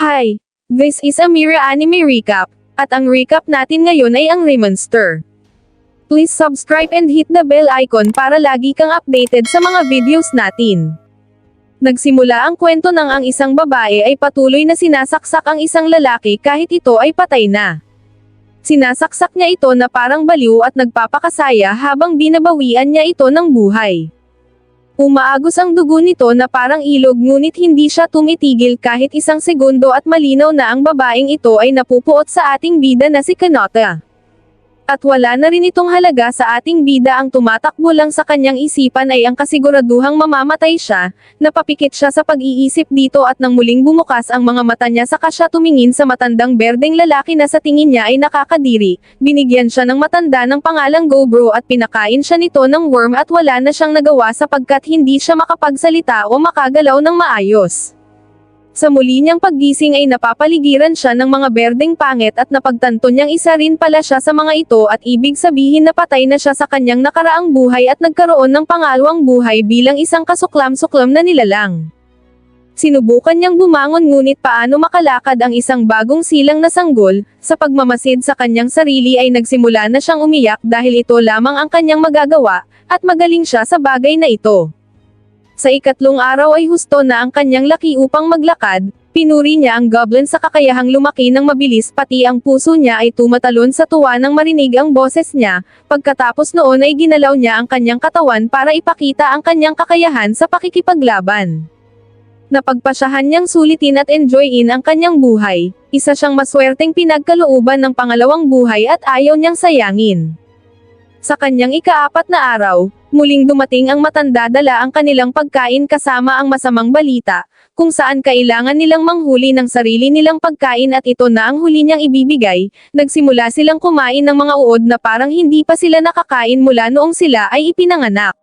Hi! This is a Mira Anime Recap, at ang recap natin ngayon ay ang Remonster. Please subscribe and hit the bell icon para lagi kang updated sa mga videos natin. Nagsimula ang kwento ng ang isang babae ay patuloy na sinasaksak ang isang lalaki kahit ito ay patay na. Sinasaksak niya ito na parang baliw at nagpapakasaya habang binabawian niya ito ng buhay. Umaagos ang dugo nito na parang ilog ngunit hindi siya tumitigil kahit isang segundo at malinaw na ang babaeng ito ay napupuot sa ating bida na si Kanata. At wala na rin itong halaga sa ating bida, ang tumatakbo lang sa kanyang isipan ay ang kasiguraduhang mamamatay siya, napapikit siya sa pag-iisip dito at nang muling bumukas ang mga mata niya saka siya tumingin sa matandang berdeng lalaki na sa tingin niya ay nakakadiri, binigyan siya ng matanda ng pangalang Gobro at pinakain siya nito ng worm at wala na siyang nagawa sapagkat hindi siya makapagsalita o makagalaw ng maayos. Sa muli niyang paggising ay napapaligiran siya ng mga berdeng pangit at napagtanto niyang isa rin pala siya sa mga ito at ibig sabihin na patay na siya sa kanyang nakaraang buhay at nagkaroon ng pangalawang buhay bilang isang kasuklam-suklam na nilalang. Sinubukan niyang bumangon ngunit paano makalakad ang isang bagong silang na sanggol, sa pagmamasid sa kanyang sarili ay nagsimula na siyang umiyak dahil ito lamang ang kanyang magagawa, at magaling siya sa bagay na ito. Sa ikatlong araw ay husto na ang kanyang laki upang maglakad, pinuri niya ang goblin sa kakayahang lumaki ng mabilis pati ang puso niya ay tumatalon sa tuwa nang marinig ang boses niya, pagkatapos noon ay ginalaw niya ang kanyang katawan para ipakita ang kanyang kakayahan sa pakikipaglaban. Napagpasyahan niyang sulitin at enjoyin ang kanyang buhay, isa siyang maswerteng pinagkalooban ng pangalawang buhay at ayaw niyang sayangin. Sa kanyang ika-4 na araw, muling dumating ang matanda dala ang kanilang pagkain kasama ang masamang balita, kung saan kailangan nilang manghuli ng sarili nilang pagkain at ito na ang huli niyang ibibigay, nagsimula silang kumain ng mga uod na parang hindi pa sila nakakain mula noong sila ay ipinanganak.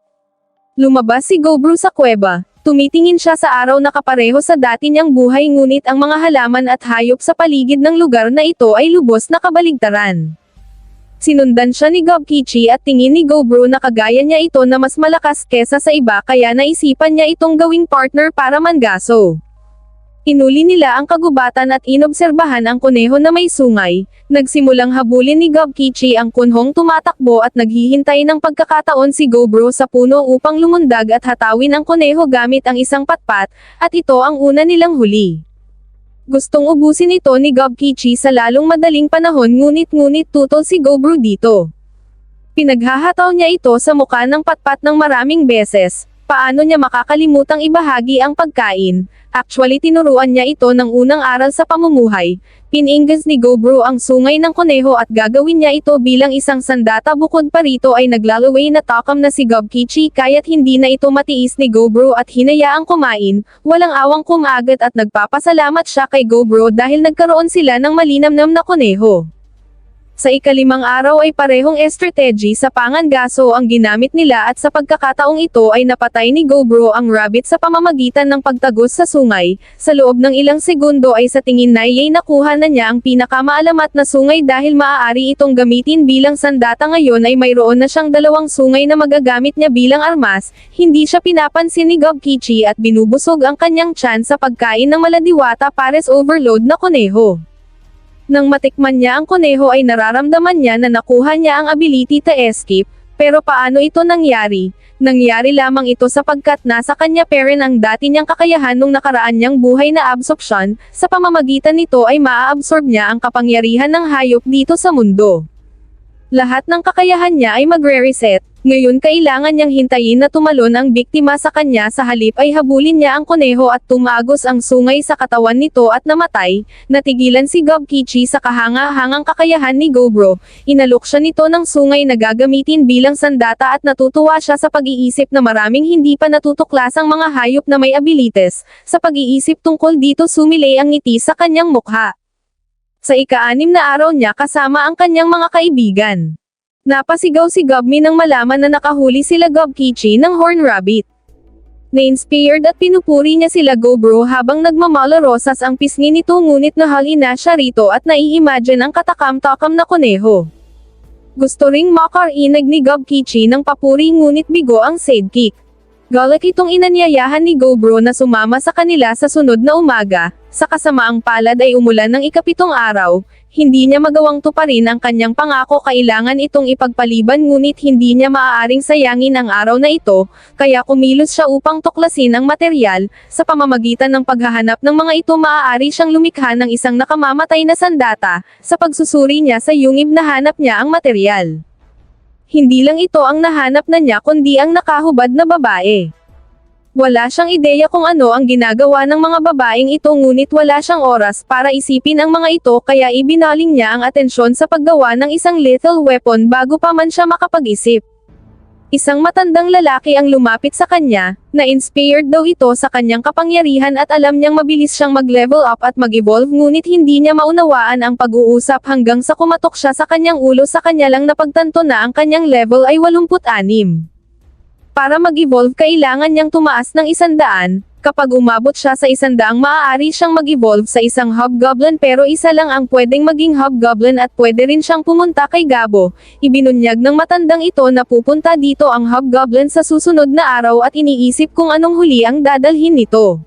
Lumabas si Gobro sa kuweba, tumitingin siya sa araw na kapareho sa dati niyang buhay ngunit ang mga halaman at hayop sa paligid ng lugar na ito ay lubos na kabaligtaran. Sinundan siya ni Gobkichi at tingin ni Gobro na kagaya niya ito na mas malakas kesa sa iba kaya naisipan niya itong gawing partner para mangaso. Inuli nila ang kagubatan at inobserbahan ang kuneho na may sungay, nagsimulang habulin ni Gobkichi ang kunhong tumatakbo at naghihintay ng pagkakataon si Gobro sa puno upang lumundag at hatawin ang kuneho gamit ang isang patpat, at ito ang una nilang huli. Gustong ubusin ito ni Gobkichi sa lalong madaling panahon ngunit tutol si Gobro dito. Pinaghahataw niya ito sa muka ng patpat ng maraming beses, paano niya makakalimutang ibahagi ang pagkain, actually tinuruan niya ito ng unang aral sa pamumuhay, pininggas ni Gobro ang sungay ng kuneho at gagawin niya ito bilang isang sandata bukod pa rito ay naglalaway na takam na si Gobkichi kaya't hindi na ito matiis ni Gobro at hinayaang kumain, walang awang kumagat at nagpapasalamat siya kay Gobro dahil nagkaroon sila ng malinamnam na kuneho. Sa ika-5 araw ay parehong strategy sa pangangaso ang ginamit nila at sa pagkakataong ito ay napatay ni Gobro ang rabbit sa pamamagitan ng pagtagos sa sungay, sa loob ng ilang segundo ay sa tingin na ay nakuha na niya ang pinakamaalamat na sungay dahil maaari itong gamitin bilang sandata. Ngayon ay mayroon na siyang 2 sungay na magagamit niya bilang armas, hindi siya pinapansin ni Gobkichi at binubusog ang kanyang tiyan sa pagkain ng maladiwata pares overload na kuneho. Nang matikman niya ang kuneho ay nararamdaman niya na nakuha niya ang ability to escape, pero paano ito nangyari? Nangyari lamang ito sapagkat nasa kanya pa rin ang dati niyang kakayahan nung nakaraan niyang buhay na absorption, sa pamamagitan nito ay maa-absorb niya ang kapangyarihan ng hayop dito sa mundo. Lahat ng kakayahan niya ay magre-reset, ngayon kailangan niyang hintayin na tumalon ang biktima sa kanya sa halip ay habulin niya ang kuneho at tumagos ang sungay sa katawan nito at namatay, natigilan si Gobkichi sa kahanga-hangang kakayahan ni Gobro, inalok siya nito ng sungay na gagamitin bilang sandata at natutuwa siya sa pag-iisip na maraming hindi pa natutuklasang mga hayop na may abilities, sa pag-iisip tungkol dito sumilay ang ngiti sa kanyang mukha. Sa ika-6 na araw niya kasama ang kanyang mga kaibigan. Napasigaw si Gobmi nang malaman na nakahuli sila Gobkichi ng horn rabbit. Na-inspired at pinupuri niya sila Gobro habang nagmamalorosas ang pisngi nito ngunit nahalina siya rito at nai-imagine ang katakam-takam na kuneho. Gusto ring makarinig ni Gobkichi ng papuri ngunit bigo ang sidekick. Galak itong inanyayahan ni Gobro na sumama sa kanila sa sunod na umaga, sa kasamaang palad ay umulan ng ikapitong araw, hindi niya magawang tuparin ang kanyang pangako kailangan itong ipagpaliban ngunit hindi niya maaaring sayangin ang araw na ito, kaya kumilos siya upang tuklasin ang materyal, sa pamamagitan ng paghahanap ng mga ito maaari siyang lumikha ng isang nakamamatay na sandata, sa pagsusuri niya sa yungib nahanap niya ang materyal. Hindi lang ito ang nahanap na niya kundi ang nakahubad na babae. Wala siyang ideya kung ano ang ginagawa ng mga babaeng ito ngunit wala siyang oras para isipin ang mga ito kaya ibinaling niya ang atensyon sa paggawa ng isang lethal weapon bago pa man siya makapag-isip. Isang matandang lalaki ang lumapit sa kanya, na-inspired daw ito sa kanyang kapangyarihan at alam niyang mabilis siyang mag-level up at mag-evolve ngunit hindi niya maunawaan ang pag-uusap hanggang sa kumatok siya sa kanyang ulo sa kanya lang napagtanto na ang kanyang level ay 86. Para mag-evolve kailangan niyang tumaas ng 100, kapag umabot siya sa 100 maaari siyang mag-evolve sa isang hobgoblin pero isa lang ang pwedeng maging hobgoblin at pwede rin siyang pumunta kay Gabo. Ibinunyag ng matandang ito na pupunta dito ang hobgoblin sa susunod na araw at iniisip kung anong huli ang dadalhin nito.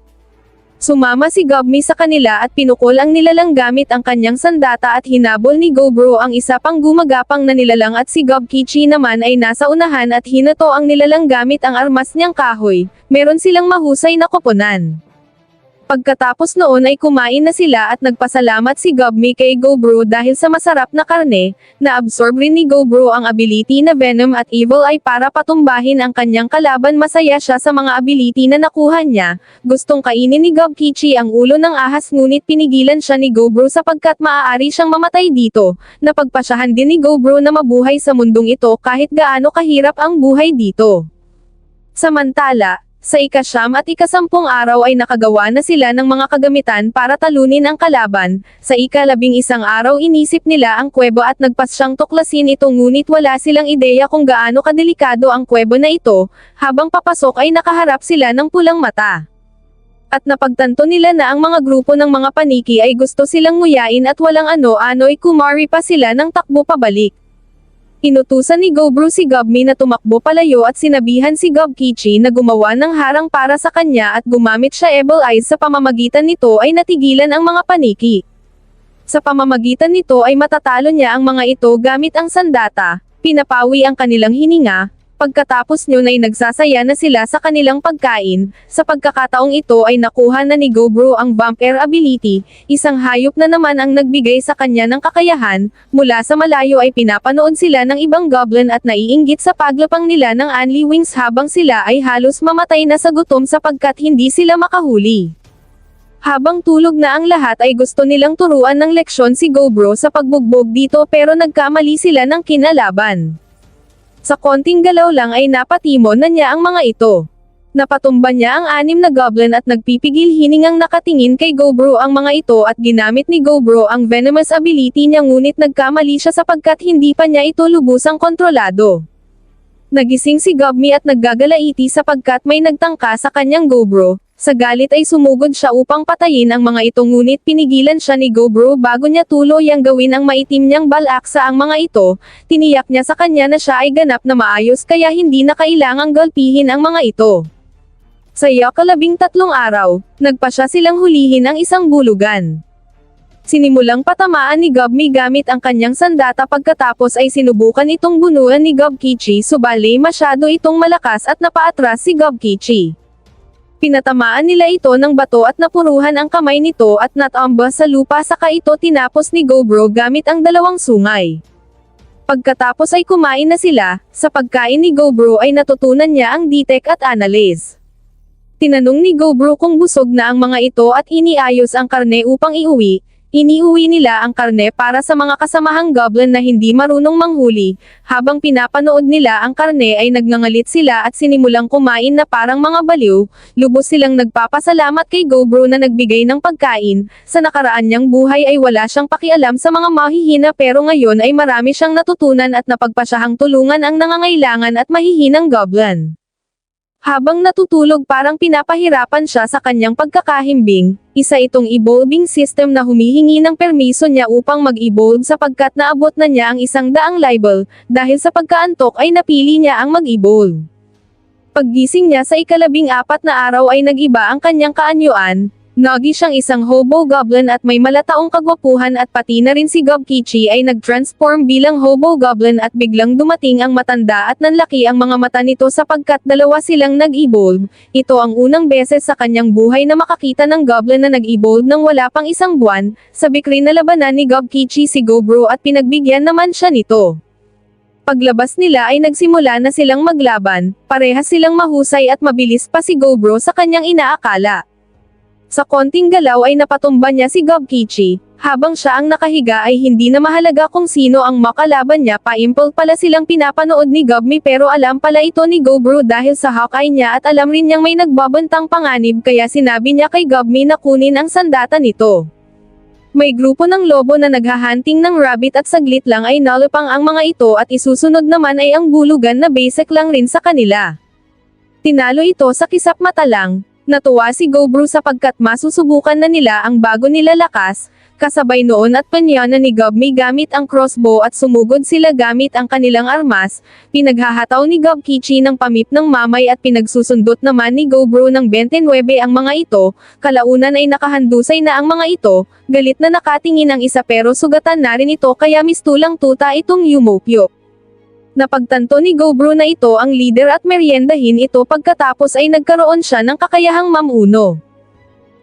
Sumama si Gobmi sa kanila at pinukol ang nilalang gamit ang kanyang sandata at hinabol ni Gobro ang isa pang gumagapang na nilalang at si Gobkichi naman ay nasa unahan at hinato ang nilalang gamit ang armas niyang kahoy, meron silang mahusay na koponan. Pagkatapos noon ay kumain na sila at nagpasalamat si Gobmi kay Gobro dahil sa masarap na karne, na-absorb rin ni Gobro ang ability na Venom at Evil Eye para patumbahin ang kanyang kalaban masaya siya sa mga ability na nakuha niya, gustong kainin ni Gobkichi ang ulo ng ahas ngunit pinigilan siya ni Gobro sapagkat maaari siyang mamatay dito, napagpasyahan din ni Gobro na mabuhay sa mundong ito kahit gaano kahirap ang buhay dito. Samantala, sa ika-9 at ika-10 araw ay nakagawa na sila ng mga kagamitan para talunin ang kalaban, sa ika-11 araw inisip nila ang kuwebo at nagpasyang tuklasin ito ngunit wala silang ideya kung gaano kadelikado ang kuwebo na ito, habang papasok ay nakaharap sila ng pulang mata. At napagtanto nila na ang mga grupo ng mga paniki ay gusto silang nguyain at walang ano-ano ay kumari pa sila ng takbo pabalik. Inutusan ni Gobro si Gobmi na tumakbo palayo at sinabihan si Gobkichi na gumawa ng harang para sa kanya at gumamit siya Evil Eyes sa pamamagitan nito ay natigilan ang mga paniki. Sa pamamagitan nito ay matatalo niya ang mga ito gamit ang sandata, pinapawi ang kanilang hininga, pagkatapos nyon ay nagsasaya na sila sa kanilang pagkain, sa pagkakataong ito ay nakuha na ni Gobro ang Vampire ability, isang hayop na naman ang nagbigay sa kanya ng kakayahan, mula sa malayo ay pinapanood sila ng ibang goblin at naiinggit sa paglapang nila ng Unli Wings habang sila ay halos mamatay na sa gutom sapagkat hindi sila makahuli. Habang tulog na ang lahat ay gusto nilang turuan ng leksyon si Gobro sa pagbugbog dito pero nagkamali sila ng kinalaban. Sa konting galaw lang ay napatimon na niya ang mga ito. Napatumba niya ang 6 na goblin at nagpipigil hiningang nakatingin kay Gobro ang mga ito at ginamit ni Gobro ang venomous ability niya ngunit nagkamali siya sapagkat hindi pa niya ito lubusang kontrolado. Nagising si Gobmi at naggagalaiti sapagkat may nagtangka sa kanyang Gobro. Sa galit ay sumugod siya upang patayin ang mga ito ngunit pinigilan siya ni Gobro bago niya tuluyang gawin ang maitim niyang balak sa ang mga ito, tiniyak niya sa kanya na siya ay ganap na maayos kaya hindi na kailangang galpihin ang mga ito. Sa ika-13 araw, nagpasya silang hulihin ang isang bulugan. Sinimulang patamaan ni Gobmi gamit ang kanyang sandata pagkatapos ay sinubukan itong bunuan ni Gobkichi subali masyado itong malakas at napaatras si Gobkichi. Pinatamaan nila ito ng bato at napuruhan ang kamay nito at natamba sa lupa saka ito tinapos ni Gobro gamit ang 2 sungay. Pagkatapos ay kumain na sila, sa pagkain ni Gobro ay natutunan niya ang detect at analyze. Tinanong ni Gobro kung busog na ang mga ito at iniayos ang karne upang iuwi. Iniuwi nila ang karne para sa mga kasamahang goblin na hindi marunong manghuli, habang pinapanood nila ang karne ay nagngangalit sila at sinimulang kumain na parang mga baliw, lubos silang nagpapasalamat kay Gobro na nagbigay ng pagkain, sa nakaraan niyang buhay ay wala siyang pakialam sa mga mahihina pero ngayon ay marami siyang natutunan at napagpasyahang tulungan ang nangangailangan at mahihinang goblin. Habang natutulog parang pinapahirapan siya sa kanyang pagkakahimbing, isa itong evolving system na humihingi ng permiso niya upang mag-evolve sapagkat naabot na niya ang 100 level, dahil sa pagkaantok ay napili niya ang mag-evolve. Paggising niya sa ika-14 na araw ay nag-iba ang kanyang kaanyuan. Nagi siyang isang hobo goblin at may malataong kagwapuhan at pati na rin si Gobkichi ay nag-transform bilang hobo goblin at biglang dumating ang matanda at nanlaki ang mga mata nito sapagkat dalawa silang nag-evolve. Ito ang unang beses sa kanyang buhay na makakita ng goblin na nag-evolve nang wala pang isang buwan. Sabik rin na labanan ni Gobkichi si Gobro at pinagbigyan naman siya nito. Paglabas nila ay nagsimula na silang maglaban, parehas silang mahusay at mabilis pa si Gobro sa kanyang inaakala. Sa konting galaw ay napatumba niya si Gobkichi, habang siya ang nakahiga ay hindi na mahalaga kung sino ang makalaban niya. Paimpol pala silang pinapanood ni Gobmi pero alam pala ito ni Gobro dahil sa Hawkeye niya at alam rin niyang may nagbabantang panganib kaya sinabi niya kay Gobmi na kunin ang sandata nito. May grupo ng lobo na naghahunting ng rabbit at saglit lang ay nalupang ang mga ito at isusunod naman ay ang bulugan na basic lang rin sa kanila. Tinalo ito sa kisap mata lang. Natuwa si Gobro sapagkat masusubukan na nila ang bago nila lakas, kasabay noon at panyana ni Gobmi gamit ang crossbow at sumugod sila gamit ang kanilang armas. Pinaghahataw ni Gobkichi ng pamip ng mamay at pinagsusundot naman ni Gobro ng 29 ang mga ito. Kalaunan ay nakahandusay na ang mga ito, galit na nakatingin ang isa pero sugatan na rin ito kaya mistulang tuta itong Yumopyo. Napagtanto ni Gobro na ito ang leader at meryendahin ito pagkatapos ay nagkaroon siya ng kakayahang mamuno.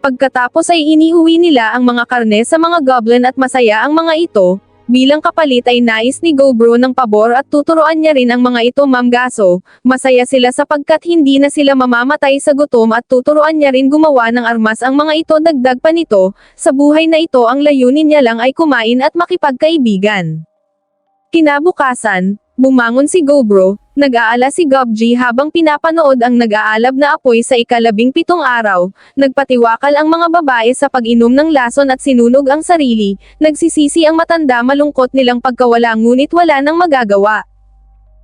Pagkatapos ay iniuwi nila ang mga karne sa mga goblin at masaya ang mga ito. Bilang kapalit ay nais ni Gobro ng pabor at tuturuan niya rin ang mga ito mamgaso. Masaya sila sapagkat hindi na sila mamamatay sa gutom at tuturuan niya rin gumawa ng armas ang mga ito. Dagdag pa nito, sa buhay na ito ang layunin niya lang ay kumain at makipagkaibigan. Kinabukasan, bumangon si Gobro, nag-aala si Gobji habang pinapanood ang nag-aalab na apoy sa ika-17 araw, nagpatiwakal ang mga babae sa pag-inom ng lason at sinunog ang sarili, nagsisisi ang matanda malungkot nilang pagkawala ngunit wala nang magagawa.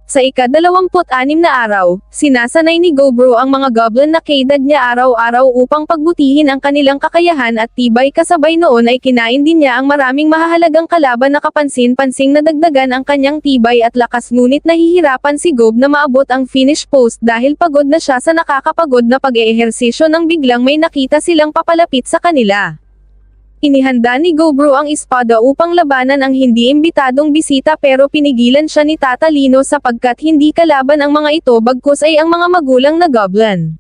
Sa ika-26 na araw, sinasanay ni Gobro ang mga goblin na kaedad niya araw-araw upang pagbutihin ang kanilang kakayahan at tibay kasabay noon ay kinain din niya ang maraming mahahalagang kalaban na kapansin-pansing na dagdagan ang kanyang tibay at lakas ngunit nahihirapan si Gob na maabot ang finish post dahil pagod na siya sa nakakapagod na pag-eehersisyo nang biglang may nakita silang papalapit sa kanila. Inihanda ni Gobro ang espada upang labanan ang hindi imbitadong bisita pero pinigilan siya ni Tata Lino sapagkat hindi kalaban ang mga ito bagkus ay ang mga magulang na goblin.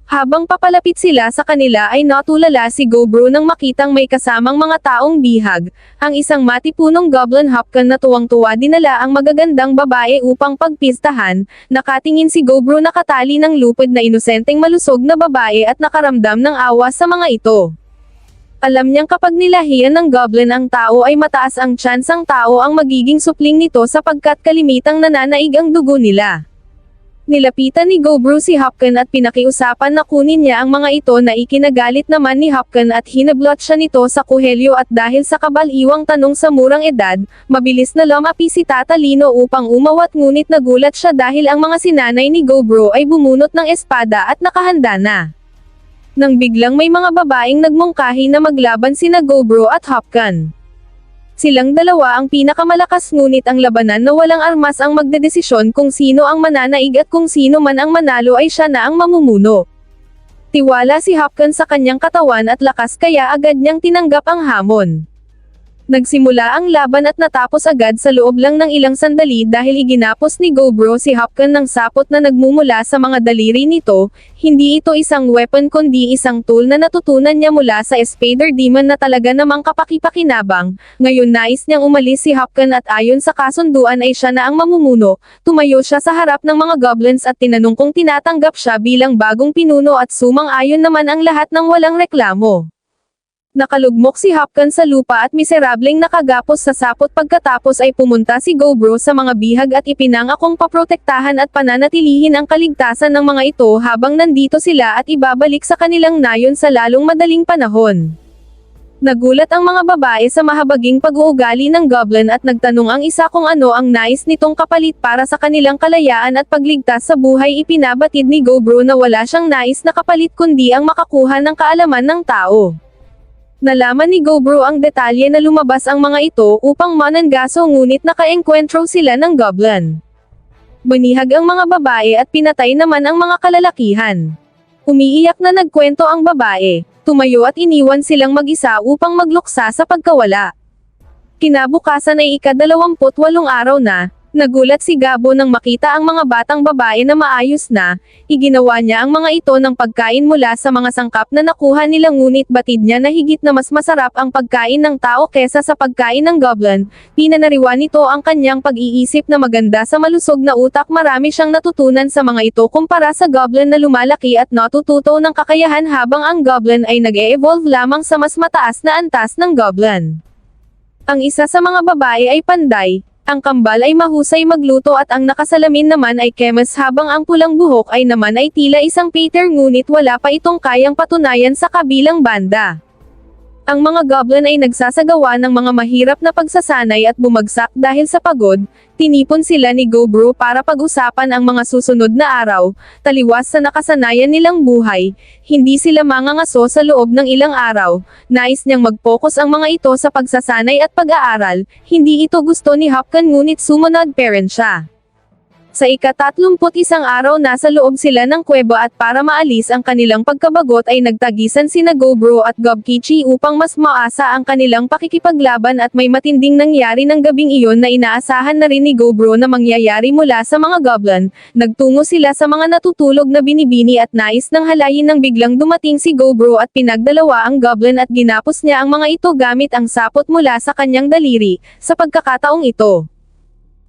Habang papalapit sila sa kanila ay natulala si Gobro nang makitang may kasamang mga taong bihag, ang isang matipunong goblin hopkan na tuwang-tuwa dinala ang magagandang babae upang pagpistahan. Nakatingin si Gobro nakatali ng lupad na inosenteng malusog na babae at nakaramdam ng awa sa mga ito. Alam niyang kapag nilahian ng goblin ang tao ay mataas ang tsansang tao ang magiging supling nito sapagkat kalimitang nananaig ang dugo nila. Nilapitan ni Gobro si Hopkan at pinakiusapan na kunin niya ang mga ito na ikinagalit naman ni Hopkan at hinablot siya nito sa kuhelyo at dahil sa kabaliwang tanong sa murang edad, mabilis na lumapi si Tata Lino upang umawat ngunit nagulat siya dahil ang mga sinanay ni Gobro ay bumunot ng espada at nakahanda na. Nang biglang may mga babaeng nagmungkahi na maglaban sina Gobro at Hopkan. Silang dalawa ang pinakamalakas ngunit ang labanan na walang armas ang magdedesisyon kung sino ang mananaig at kung sino man ang manalo ay siya na ang mamumuno. Tiwala si Hopkan sa kanyang katawan at lakas kaya agad niyang tinanggap ang hamon. Nagsimula ang laban at natapos agad sa loob lang ng ilang sandali dahil iginapos ni Gobro si Hopkan ng sapot na nagmumula sa mga daliri nito. Hindi ito isang weapon kundi isang tool na natutunan niya mula sa Spader Demon na talaga namang kapakipakinabang. Ngayon nais niyang umalis si Hopkan at ayon sa kasunduan ay siya na ang mamumuno. Tumayo siya sa harap ng mga goblins at tinanong kung tinatanggap siya bilang bagong pinuno at sumang-ayon naman ang lahat ng walang reklamo. Nakalugmok si Hopkan sa lupa at miserableng nakagapos sa sapot pagkatapos ay pumunta si Gobro sa mga bihag at ipinangakong paprotektahan at pananatilihin ang kaligtasan ng mga ito habang nandito sila at ibabalik sa kanilang nayon sa lalong madaling panahon. Nagulat ang mga babae sa mahabaging pag-uugali ng goblin at nagtanong ang isa kung ano ang nais nitong kapalit para sa kanilang kalayaan at pagligtas sa buhay. Ipinabatid ni Gobro na wala siyang nais na kapalit kundi ang makakuha ng kaalaman ng tao. Nalaman ni Gobro ang detalye na lumabas ang mga ito upang manangaso ngunit nakaengkwentro sila ng goblin. Banihag ang mga babae at pinatay naman ang mga kalalakihan. Umiiyak na nagkwento ang babae, tumayo at iniwan silang mag-isa upang magluksa sa pagkawala. Kinabukasan ay ika-28 araw na, nagulat si Gabo nang makita ang mga batang babae na maayos na, iginawa niya ang mga ito ng pagkain mula sa mga sangkap na nakuha nila ngunit batid niya na higit na mas masarap ang pagkain ng tao kesa sa pagkain ng goblin, pinanariwa nito ang kanyang pag-iisip na maganda sa malusog na utak marami siyang natutunan sa mga ito kumpara sa goblin na lumalaki at natututo ng kakayahan habang ang goblin ay nag-e-evolve lamang sa mas mataas na antas ng goblin. Ang isa sa mga babae ay panday, ang kambal ay mahusay magluto at ang nakasalamin naman ay kemes habang ang pulang buhok ay naman ay tila isang Peter ngunit wala pa itong kayang patunayan sa kabilang banda. Ang mga goblin ay nagsasagawa ng mga mahirap na pagsasanay at bumagsak dahil sa pagod, tinipon sila ni Gobro para pag-usapan ang mga susunod na araw, taliwas sa nakasanayan nilang buhay, hindi sila mangangaso sa loob ng ilang araw, nais niyang mag-focus ang mga ito sa pagsasanay at pag-aaral, hindi ito gusto ni Hopkins ngunit sumunod pa rin siya. Sa ika-31 araw nasa loob sila ng kuweba at para maalis ang kanilang pagkabagot ay nagtagisan sina Gobro at Gobkichi upang mas maasa ang kanilang pakikipaglaban at may matinding nangyari ng gabing iyon na inaasahan na rin ni Gobro na mangyayari mula sa mga goblin. Nagtungo sila sa mga natutulog na binibini at nais ng halayin nang biglang dumating si Gobro at pinagdalawa ang goblin at ginapos niya ang mga ito gamit ang sapot mula sa kanyang daliri. Sa pagkakataong ito,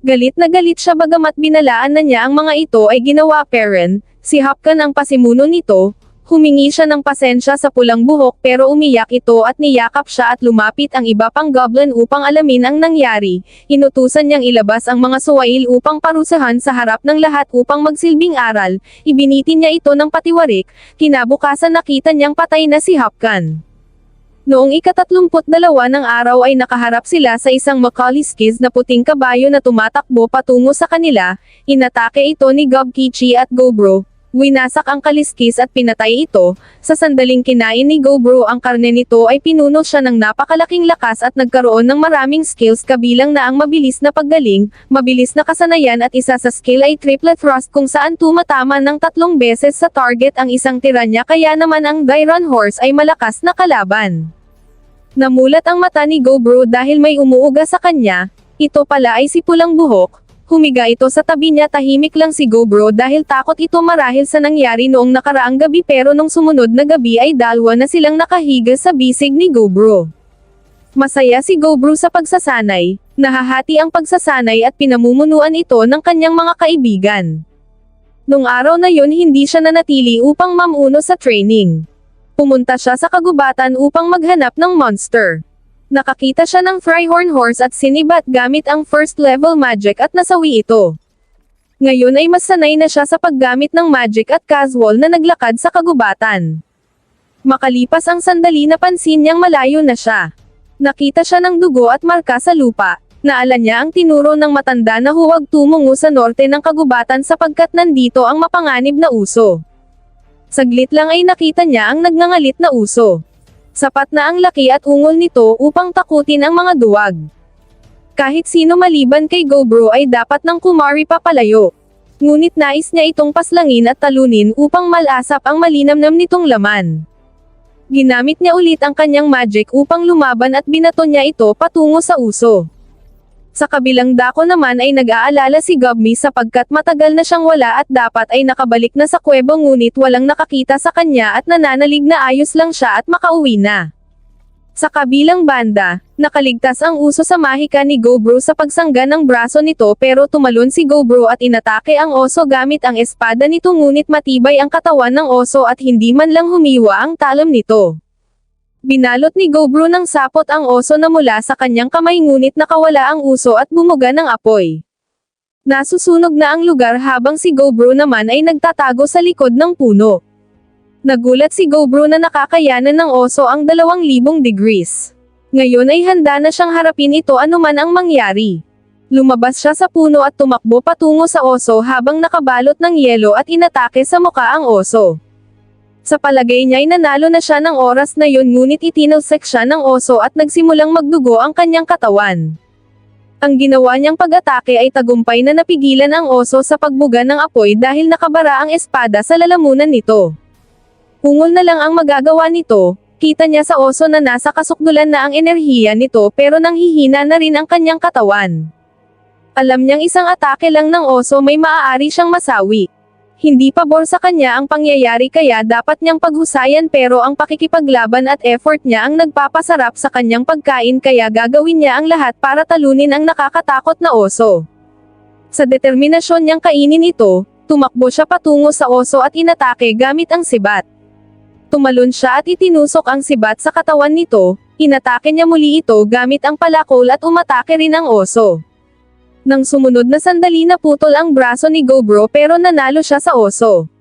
galit na galit siya bagamat binalaan na niya ang mga ito ay ginawa pa rin, si Hopkins ang pasimuno nito, humingi siya ng pasensya sa pulang buhok pero umiyak ito at niyakap siya at lumapit ang iba pang goblin upang alamin ang nangyari, inutusan niyang ilabas ang mga suwail upang parusahan sa harap ng lahat upang magsilbing aral, ibinitin niya ito ng patiwarik, kinabukasan nakita niyang patay na si Hopkins. Noong ika-32 ng araw ay nakaharap sila sa isang makaliskis na puting kabayo na tumatakbo patungo sa kanila, inatake ito ni Gobkichi at Gobro, winasak ang kaliskis at pinatay ito, sa sandaling kinain ni Gobro ang karne nito ay pinuno siya ng napakalaking lakas at nagkaroon ng maraming skills kabilang na ang mabilis na paggaling, mabilis na kasanayan at isa sa skill ay triplet thrust kung saan tumatama ng 3 beses sa target ang isang tiranya kaya naman ang Dairon Horse ay malakas na kalaban. Namulat ang mata ni Gobro dahil may umuuga sa kanya, ito pala ay si pulang buhok, humiga ito sa tabi niya tahimik lang si Gobro dahil takot ito marahil sa nangyari noong nakaraang gabi pero nung sumunod na gabi ay dalawa na silang nakahiga sa bisig ni Gobro. Masaya si Gobro sa pagsasanay, nahahati ang pagsasanay at pinamumunuan ito ng kanyang mga kaibigan. Nung araw na yun hindi siya nanatili upang mamuno sa training. Pumunta siya sa kagubatan upang maghanap ng monster. Nakakita siya ng Fryhorn Horse at sinibat gamit ang first level magic at nasawi ito. Ngayon ay mas sanay na siya sa paggamit ng magic at casual na naglakad sa kagubatan. Makalipas ang sandali napansin niyang malayo na siya. Nakita siya ng dugo at marka sa lupa. Naalala niya ang tinuro ng matanda na huwag tumungo sa norte ng kagubatan sapagkat nandito ang mapanganib na uso. Saglit lang ay nakita niya ang nagngangalit na uso. Sapat na ang laki at ungol nito upang takutin ang mga duwag. Kahit sino maliban kay Gobro ay dapat nang kumari papalayo. Ngunit nais niya itong paslangin at talunin upang malasap ang malinamnam nitong laman. Ginamit niya ulit ang kanyang magic upang lumaban at binato niya ito patungo sa uso. Sa kabilang dako naman ay nag-aalala si Gobmi sapagkat matagal na siyang wala at dapat ay nakabalik na sa kuweba ngunit walang nakakita sa kanya at nananalig na ayos lang siya at makauwi na. Sa kabilang banda, nakaligtas ang uso sa mahika ni Gobro sa pagsangga ng braso nito pero tumalon si Gobro at inatake ang oso gamit ang espada nito ngunit matibay ang katawan ng oso at hindi man lang humiwa ang talam nito. Binalot ni Gobro ng sapot ang oso na mula sa kanyang kamay ngunit nakawala ang uso at bumuga ng apoy. Nasusunog na ang lugar habang si Gobro naman ay nagtatago sa likod ng puno. Nagulat si Gobro na nakakayanan ng oso ang 2,000 degrees. Ngayon ay handa na siyang harapin ito anuman ang mangyari. Lumabas siya sa puno at tumakbo patungo sa oso habang nakabalot ng yelo at inatake sa muka ang oso. Sa palagay niya ay nanalo na siya ng oras na yun ngunit itinalsik siya ng oso at nagsimulang magdugo ang kanyang katawan. Ang ginawa niyang pag-atake ay tagumpay na napigilan ang oso sa pagbuga ng apoy dahil nakabara ang espada sa lalamunan nito. Ungol na lang ang magagawa nito, kita niya sa oso na nasa kasukdulan na ang enerhiya nito pero nanghihina na rin ang kanyang katawan. Alam niyang isang atake lang ng oso may maaari siyang masawi. Hindi pabor sa kanya ang pangyayari kaya dapat niyang paghusayan pero ang pakikipaglaban at effort niya ang nagpapasarap sa kanyang pagkain kaya gagawin niya ang lahat para talunin ang nakakatakot na oso. Sa determinasyon niyang kainin ito, tumakbo siya patungo sa oso at inatake gamit ang sibat. Tumalon siya at itinusok ang sibat sa katawan nito, inatake niya muli ito gamit ang palakol at umatake rin ang oso. Nang sumunod na sandali naputol ang braso ni Gobro pero nanalo siya sa oso.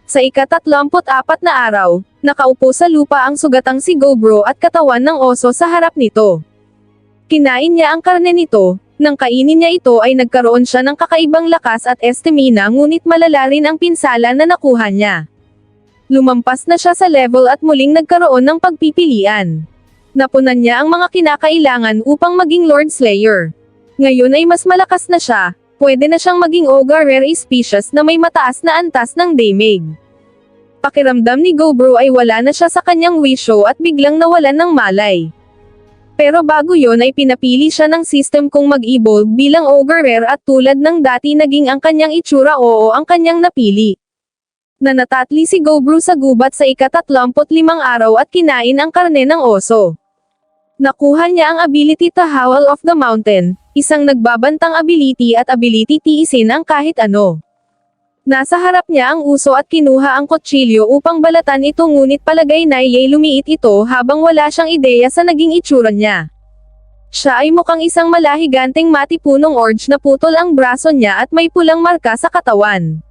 Sa ika-34 na araw, nakaupo sa lupa ang sugatang si Gobro at katawan ng oso sa harap nito. Kinain niya ang karne nito, nang kainin niya ito ay nagkaroon siya ng kakaibang lakas at estamina ngunit malala rin ang pinsala na nakuha niya. Lumampas na siya sa level at muling nagkaroon ng pagpipilian. Napunan niya ang mga kinakailangan upang maging Lord Slayer. Ngayon ay mas malakas na siya, pwede na siyang maging ogre rare species na may mataas na antas ng damage. Pakiramdam ni Gobro ay wala na siya sa kanyang wisho at biglang nawalan ng malay. Pero bago yon ay pinapili siya ng system kung mag-evolve bilang ogre rare at tulad ng dati naging ang kanyang itsura oo ang kanyang napili. Nanatatli si Gobro sa gubat sa ika-35 araw at kinain ang karne ng oso. Nakuha niya ang ability to Howl of the Mountain, isang nagbabantang ability at ability tiisin ang kahit ano. Nasa harap niya ang uso at kinuha ang kutsilyo upang balatan ito ngunit palagay na lumiit ito habang wala siyang ideya sa naging itsura niya. Siya ay mukhang isang malahiganteng matipunong orge na putol ang braso niya at may pulang marka sa katawan.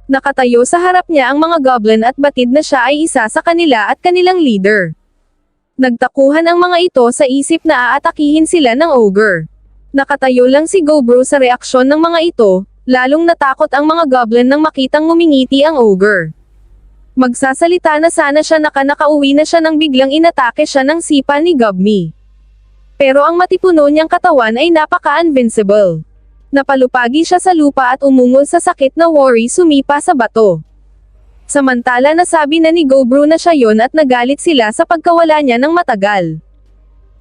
Nakatayo sa harap niya ang mga goblin at batid na siya ay isa sa kanila at kanilang leader. Nagtakuhan ang mga ito sa isip na aatakihin sila ng ogre. Nakatayo lang si Gobro sa reaksyon ng mga ito, lalong natakot ang mga goblin nang makitang ngumingiti ang ogre. Magsasalita na sana siya nakauwi na siya nang biglang inatake siya ng sipa ni Gobmi. Pero ang matipuno niyang katawan ay napaka-invincible. Napalupagi siya sa lupa at umungol sa sakit na worry sumipa sa bato. Samantala nasabi na ni Gobro na siya yon at nagalit sila sa pagkawala niya ng matagal.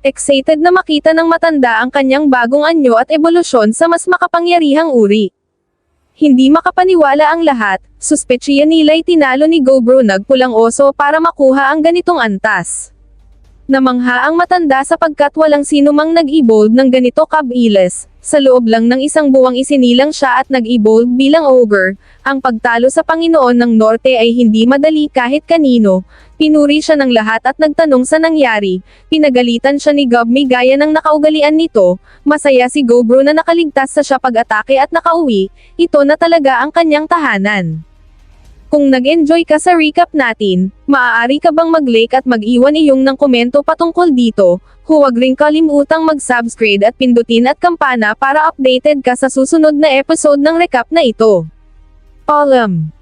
Excited na makita ng matanda ang kanyang bagong anyo at ebolusyon sa mas makapangyarihang uri. Hindi makapaniwala ang lahat, suspetsya nila'y tinalo ni Gobro nagpulang oso para makuha ang ganitong antas. Namangha ang matanda sapagkat walang sinumang nag-evolve ng ganito kabilis. Sa loob lang ng isang buwang isinilang siya at nag-evolve bilang ogre. Ang pagtalo sa Panginoon ng Norte ay hindi madali kahit kanino. Pinuri siya ng lahat at nagtanong sa nangyari. Pinagalitan siya ni Gobmi gaya ng nakaugalian nito. Masaya si Gobro na nakaligtas sa siya pag-atake at nakauwi. Ito na talaga ang kanyang tahanan. Kung nag-enjoy ka sa recap natin, maaari ka bang mag-like at mag-iwan iyong ng komento patungkol dito, huwag ring kalimutang mag-subscribe at pindutin at kampana para updated ka sa susunod na episode ng recap na ito. Paalam!